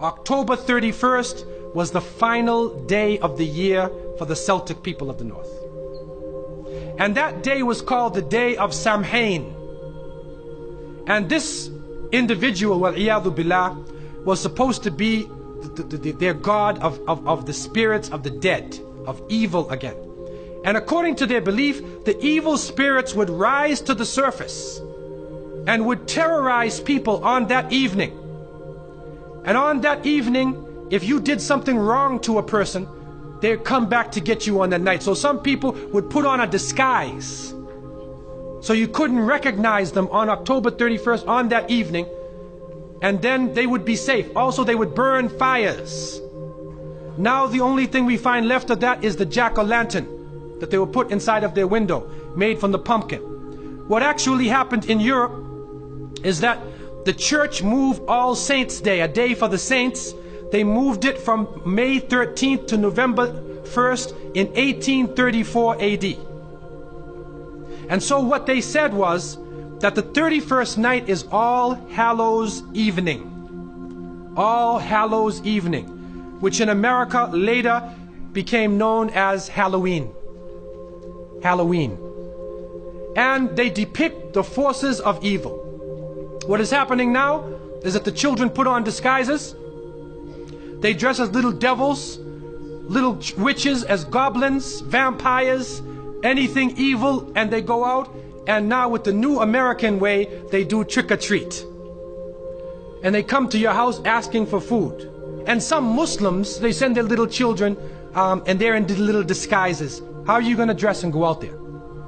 October 31st was the final day of the year for the Celtic people of the North. And that day was called the Day of Samhain. And this individual, wal-iyadhu billah, was supposed to be their god of the spirits of the dead, of evil again. And according to their belief, the evil spirits would rise to the surface and would terrorize people on that evening. And on that evening, if you did something wrong to a person, they'd come back to get you on that night. So some people would put on a disguise, so you couldn't recognize them on October 31st on that evening, and then they would be safe. Also, they would burn fires. Now the only thing we find left of that is the jack-o'-lantern that they would put inside of their window, made from the pumpkin. What actually happened in Europe is that the church moved All Saints' Day, a day for the saints. They moved it from May 13th to November 1st in 1834 AD. And so what they said was that the 31st night is All Hallows Evening. All Hallows Evening, which in America later became known as Halloween. Halloween. And they depict the forces of evil. What is happening now is that the children put on disguises. They dress as little devils, little witches, as goblins, vampires, anything evil, and they go out. And now with the new American way, they do trick-or-treat. And they come to your house asking for food. And some Muslims, they send their little children, and they're in little disguises. How are you going to dress and go out there?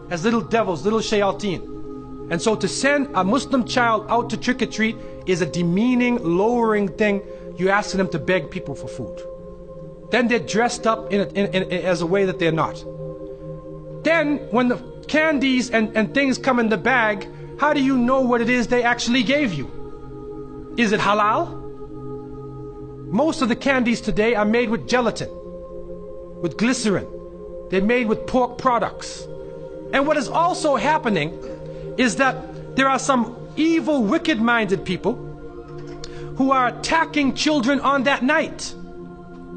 As little devils, little shayateen. And so to send a Muslim child out to trick-or-treat is a demeaning, lowering thing. You ask them to beg people for food. Then they're dressed up as a way that they're not. Then when the candies and things come in the bag, how do you know what it is they actually gave you? Is it halal? Most of the candies today are made with gelatin, with glycerin. They're made with pork products. And what is also happening is that there are some evil, wicked-minded people who are attacking children on that night.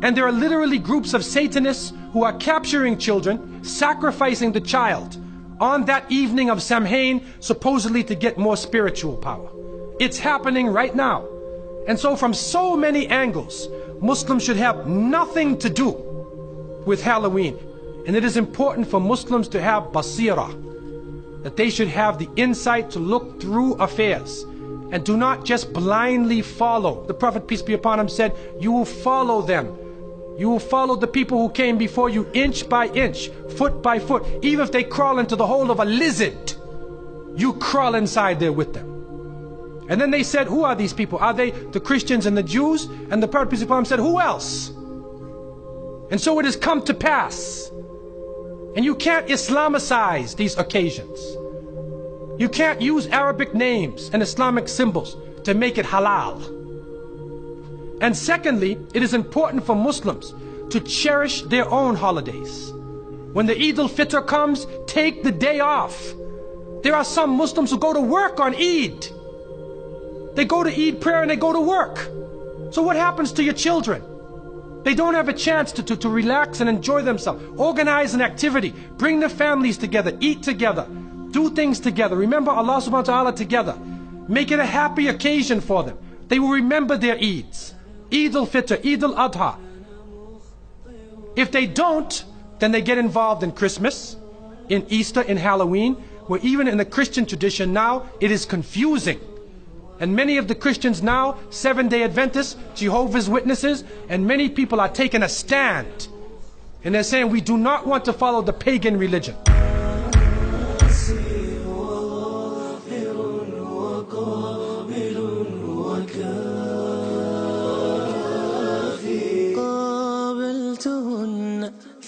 And there are literally groups of Satanists who are capturing children, sacrificing the child on that evening of Samhain, supposedly to get more spiritual power. It's happening right now. And so from so many angles, Muslims should have nothing to do with Halloween. And it is important for Muslims to have basira, that they should have the insight to look through affairs and do not just blindly follow. The Prophet, peace be upon him, said, you will follow them. You will follow the people who came before you inch by inch, foot by foot. Even if they crawl into the hole of a lizard, you crawl inside there with them. And then they said, who are these people? Are they the Christians and the Jews? And the Prophet, peace be upon him, said, who else? And so it has come to pass. And you can't Islamicize these occasions. You can't use Arabic names and Islamic symbols to make it halal. And secondly, it is important for Muslims to cherish their own holidays. When the Eid al-Fitr comes, take the day off. There are some Muslims who go to work on Eid. They go to Eid prayer and they go to work. So what happens to your children? They don't have a chance to relax and enjoy themselves. Organize an activity. Bring their families together. Eat together. Do things together. Remember Allah subhanahu wa ta'ala together. Make it a happy occasion for them. They will remember their Eids. Eid al-Fitr, Eid al-Adha. If they don't, then they get involved in Christmas, in Easter, in Halloween, where even in the Christian tradition now, it is confusing. And many of the Christians now, Seventh-day Adventists, Jehovah's Witnesses, and many people are taking a stand. And they're saying, we do not want to follow the pagan religion.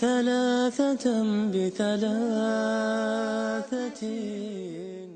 ثلاثة بثلاثة